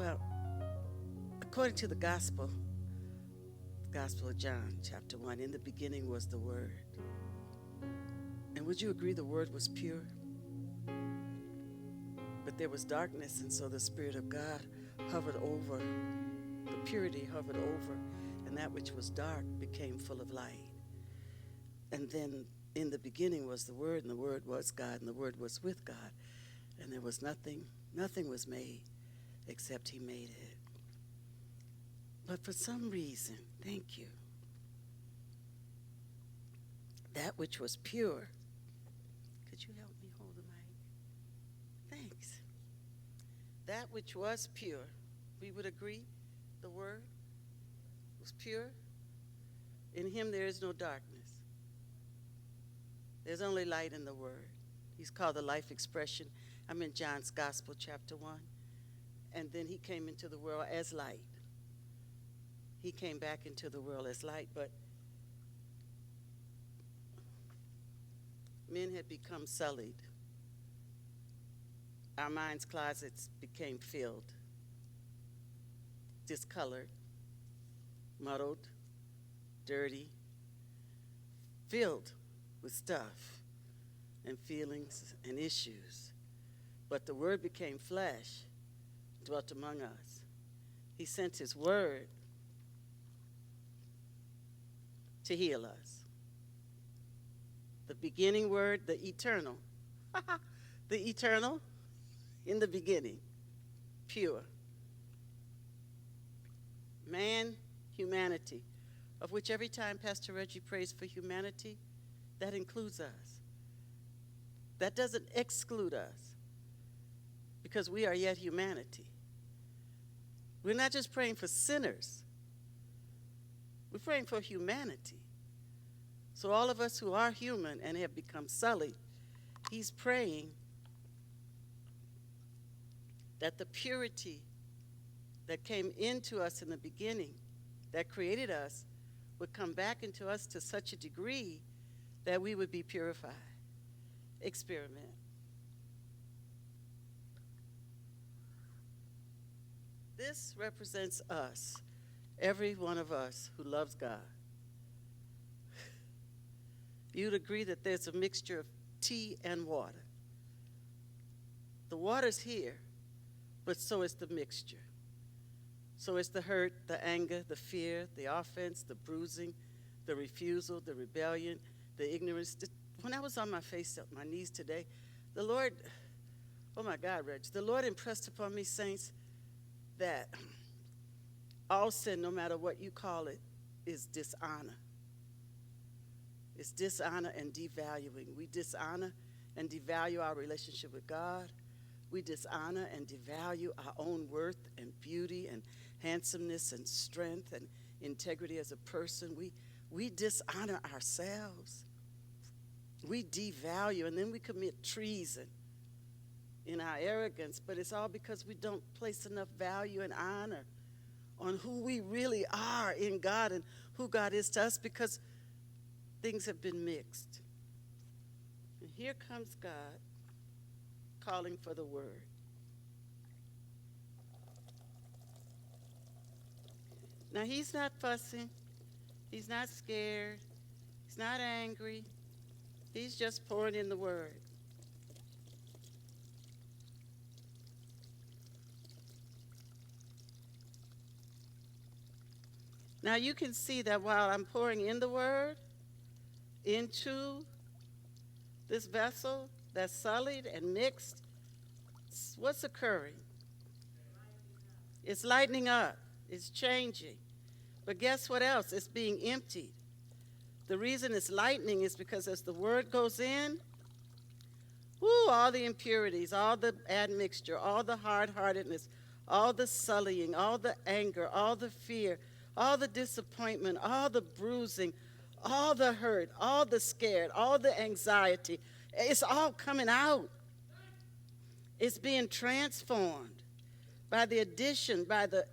Well, according to the Gospel of John, chapter 1, in the beginning was the Word. And would you agree the Word was pure? But there was darkness, and so the Spirit of God hovered over, the purity hovered over, and that which was dark became full of light. And then in the beginning was the Word, and the Word was God, and the Word was with God. And there was nothing was made except He made it. But for some reason, thank you, that which was pure, could you help me hold the mic? Thanks. That which was pure, we would agree, the Word was pure. In Him there is no darkness. There's only light in the Word. He's called the life expression. I'm in John's Gospel, chapter 1. And then He came into the world as light. He came back into the world as light, but men had become sullied. Our minds' closets became filled, discolored, muddled, dirty, filled with stuff and feelings and issues. But the Word became flesh, dwelt among us. He sent His Word to heal us. The beginning Word, the eternal. The eternal in the beginning, pure. Man, humanity, of which every time Pastor Reggie prays for humanity, that includes us. That doesn't exclude us, because we are yet humanity. We're not just praying for sinners. We're praying for humanity. So all of us who are human and have become sullied, He's praying that the purity that came into us in the beginning, that created us, would come back into us to such a degree that we would be purified. Experiment. This represents us, every one of us who loves God. You'd agree that there's a mixture of tea and water. The water's here, but so is the mixture. So is the hurt, the anger, the fear, the offense, the bruising, the refusal, the rebellion, the ignorance. When I was on my face, my knees today, the Lord, oh my God, Reg, the Lord impressed upon me, saints, that all sin, no matter what you call it, is dishonor. It's dishonor and devaluing. We dishonor and devalue our relationship with God. We dishonor and devalue our own worth and beauty and handsomeness and strength and integrity as a person. We dishonor ourselves. We devalue, and then we commit treason in our arrogance, but it's all because we don't place enough value and honor on who we really are in God and who God is to us, because things have been mixed. And here comes God calling for the Word. Now, He's not fussing. He's not scared. He's not angry. He's just pouring in the Word. Now, you can see that while I'm pouring in the Word into this vessel that's sullied and mixed, what's occurring? It's lightening up. It's changing. But guess what else? It's being emptied. The reason it's lightening is because as the Word goes in, all the impurities, all the admixture, all the hard-heartedness, all the sullying, all the anger, all the fear, all the disappointment, all the bruising, all the hurt, all the scared, all the anxiety, it's all coming out. It's being transformed by the addition, by the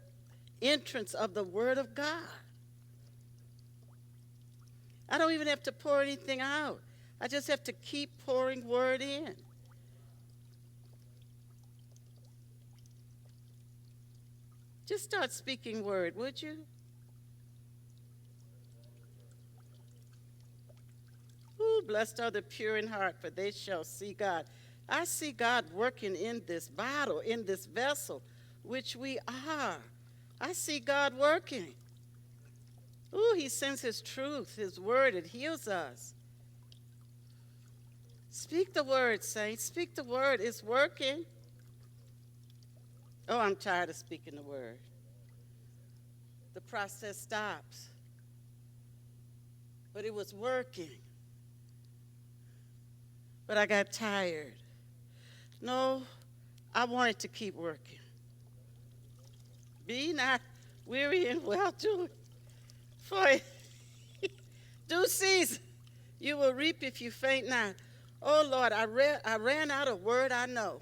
entrance of the Word of God. I don't even have to pour anything out. I just have to keep pouring Word in. Just start speaking word, would you? Ooh, blessed are the pure in heart, for they shall see God. I see God working in this bottle, in this vessel, which we are. I see God working. Ooh, he sends his truth, his word, it heals us. Speak the word, saints. Speak the word. It's working. Oh, I'm tired of speaking the word. The process stops. But it was working. But I got tired. No, I wanted to keep working. Be not weary and well doing. For due season you will reap if you faint not. Oh, Lord, I ran out of word I know.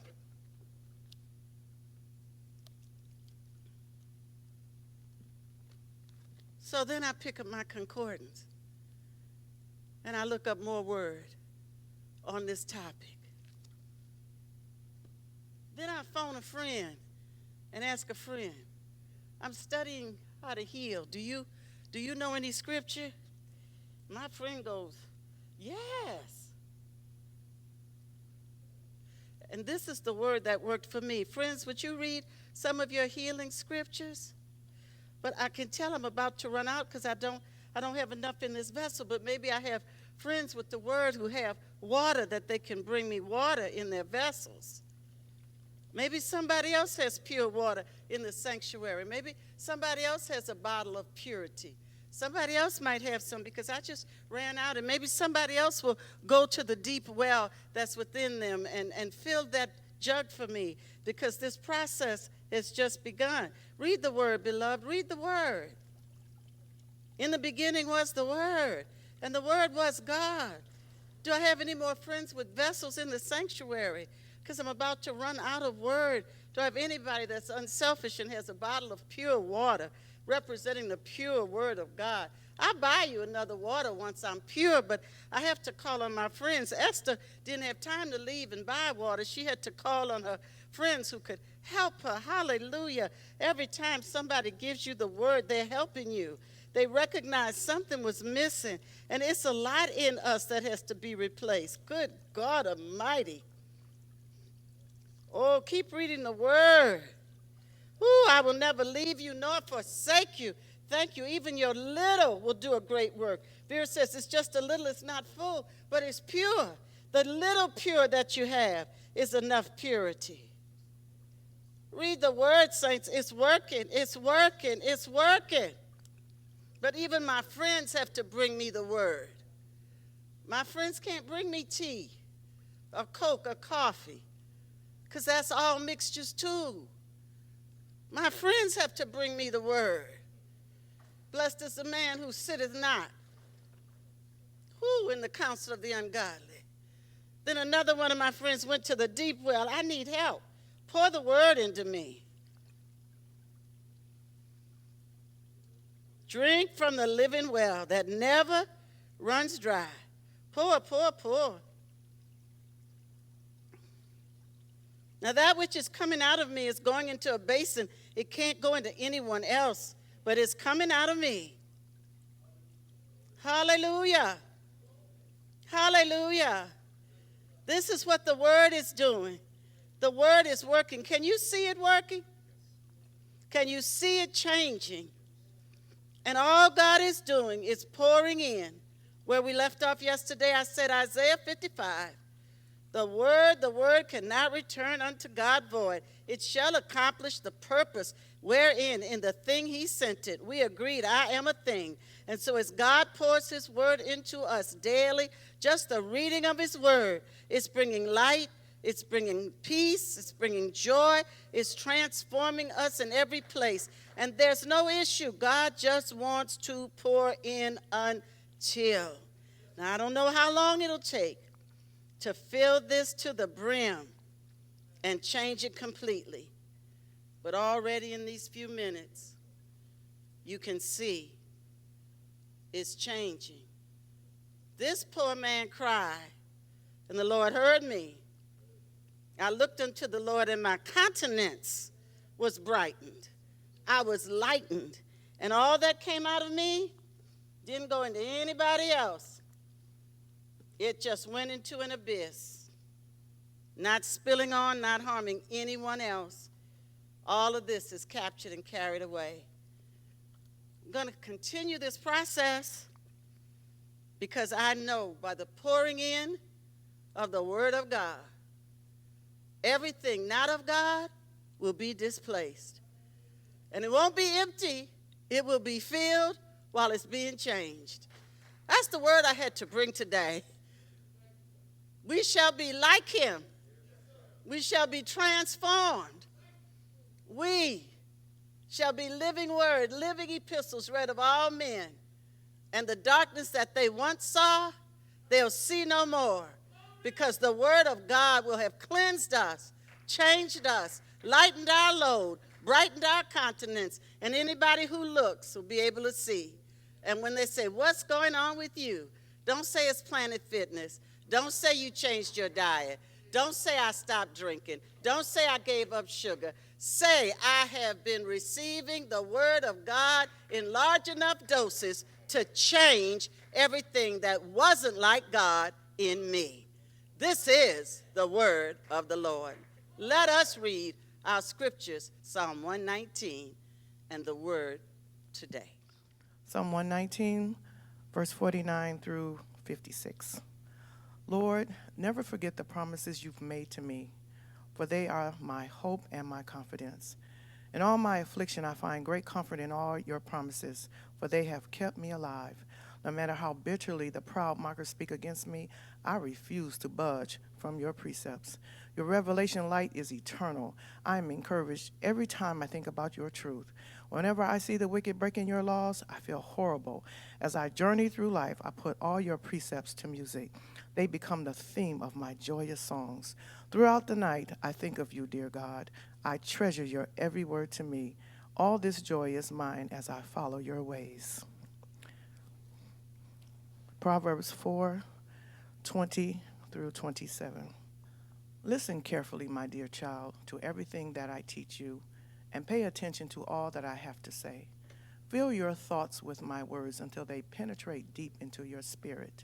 So then I pick up my concordance and I look up more word on this topic. Then I phone a friend and ask a friend, I'm studying how to heal. Do you know any scripture? My friend goes, yes. And this is the word that worked for me. Friends, would you read some of your healing scriptures? But I can tell I'm about to run out because I don't have enough in this vessel, but maybe I have friends with the word who have water that they can bring me water in their vessels. Maybe somebody else has pure water in the sanctuary. Maybe somebody else has a bottle of purity. Somebody else might have some because I just ran out, and maybe somebody else will go to the deep well that's within them and fill that jug for me because this process has just begun. Read the word, beloved. Read the word. In the beginning was the word, and the word was God. Do I have any more friends with vessels in the sanctuary? Because I'm about to run out of word. Do I have anybody that's unselfish and has a bottle of pure water representing the pure word of God? I'll buy you another water once I'm pure, but I have to call on my friends. Esther didn't have time to leave and buy water. She had to call on her friends who could help her. Hallelujah. Every time somebody gives you the word, they're helping you. They recognize something was missing, and it's a lot in us that has to be replaced. Good God Almighty. Oh, keep reading the word. Ooh, I will never leave you nor forsake you. Thank you. Even your little will do a great work. Vera says it's just a little, it's not full, but it's pure. The little pure that you have is enough purity. Read the word, saints. It's working. It's working. It's working. But even my friends have to bring me the word. My friends can't bring me tea or Coke or coffee because that's all mixtures too. My friends have to bring me the word. Blessed is the man who sitteth not, in the counsel of the ungodly. Then another one of my friends went to the deep well. I need help. Pour the word into me. Drink from the living well that never runs dry. Pour, pour, pour. Now that which is coming out of me is going into a basin. It can't go into anyone else, but it's coming out of me. Hallelujah. Hallelujah. This is what the word is doing. The word is working. Can you see it working? Can you see it changing? And all God is doing is pouring in. Where we left off yesterday, I said Isaiah 55. The word cannot return unto God void. It shall accomplish the purpose wherein in the thing he sent it. We agreed, I am a thing. And so as God pours his word into us daily, just the reading of his word is bringing light, it's bringing peace, it's bringing joy, it's transforming us in every place. And there's no issue. God just wants to pour in until. Now, I don't know how long it'll take to fill this to the brim and change it completely. But already in these few minutes, you can see it's changing. This poor man cried, and the Lord heard me. I looked unto the Lord, and my countenance was brightened. I was lightened. And all that came out of me didn't go into anybody else. It just went into an abyss, not spilling on, not harming anyone else. All of this is captured and carried away. I'm going to continue this process because I know by the pouring in of the Word of God, everything not of God will be displaced. And it won't be empty. It will be filled while it's being changed. That's the word I had to bring today. We shall be like him. We shall be transformed. We shall be living word, living epistles read of all men. And the darkness that they once saw, they'll see no more. Because the word of God will have cleansed us, changed us, lightened our load, brightened our countenance, and anybody who looks will be able to see. And when they say, what's going on with you? Don't say it's Planet Fitness. Don't say you changed your diet. Don't say I stopped drinking. Don't say I gave up sugar. Say I have been receiving the word of God in large enough doses to change everything that wasn't like God in me. This is the word of the Lord. Let us read our scriptures, Psalm 119, and the word today. Psalm 119, verse 49 through 56. Lord, never forget the promises you've made to me, for they are my hope and my confidence. In all my affliction, I find great comfort in all your promises, for they have kept me alive. No matter how bitterly the proud mockers speak against me, I refuse to budge from your precepts. Your revelation light is eternal. I am encouraged every time I think about your truth. Whenever I see the wicked breaking your laws, I feel horrible. As I journey through life, I put all your precepts to music. They become the theme of my joyous songs. Throughout the night, I think of you, dear God. I treasure your every word to me. All this joy is mine as I follow your ways. Proverbs 4:20 through 27. Listen carefully, my dear child, to everything that I teach you, and pay attention to all that I have to say. Fill your thoughts with my words until they penetrate deep into your spirit.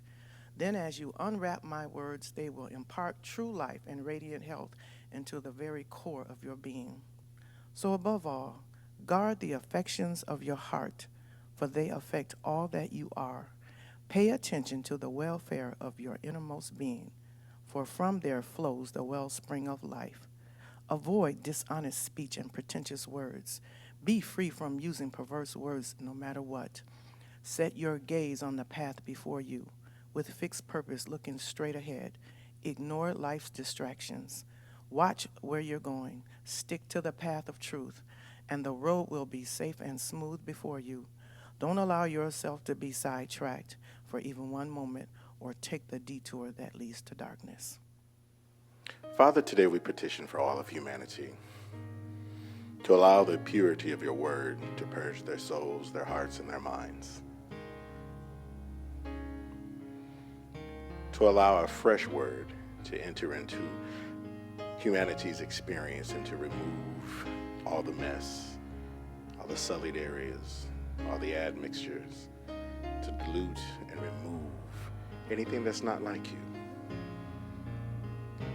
Then as you unwrap my words, they will impart true life and radiant health into the very core of your being. So above all, guard the affections of your heart, for they affect all that you are. Pay attention to the welfare of your innermost being, for from there flows the wellspring of life. Avoid dishonest speech and pretentious words. Be free from using perverse words no matter what. Set your gaze on the path before you, with fixed purpose looking straight ahead. Ignore life's distractions. Watch where you're going. Stick to the path of truth, and the road will be safe and smooth before you. Don't allow yourself to be sidetracked for even one moment, or take the detour that leads to darkness. Father, today we petition for all of humanity to allow the purity of your word to purge their souls, their hearts, and their minds. To allow a fresh word to enter into humanity's experience and to remove all the mess, all the sullied areas, all the admixtures, to dilute and remove anything that's not like you.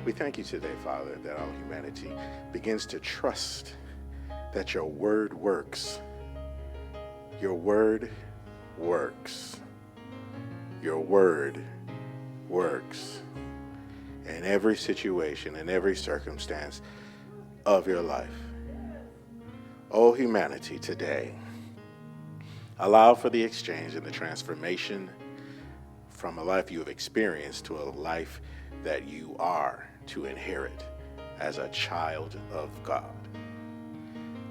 We thank you today, Father, that all humanity begins to trust that your word works. Your word works. Your word works in every situation, in every circumstance of your life. Oh, humanity, today, allow for the exchange and the transformation from a life you have experienced to a life that you are to inherit as a child of God.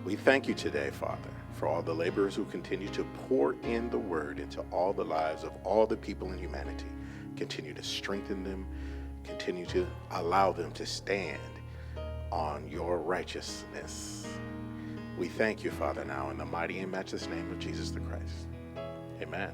We thank you today, Father, for all the laborers who continue to pour in the word into all the lives of all the people in humanity. Continue to strengthen them. Continue to allow them to stand on your righteousness. We thank you, Father, now in the mighty and matchless name of Jesus the Christ. Amen.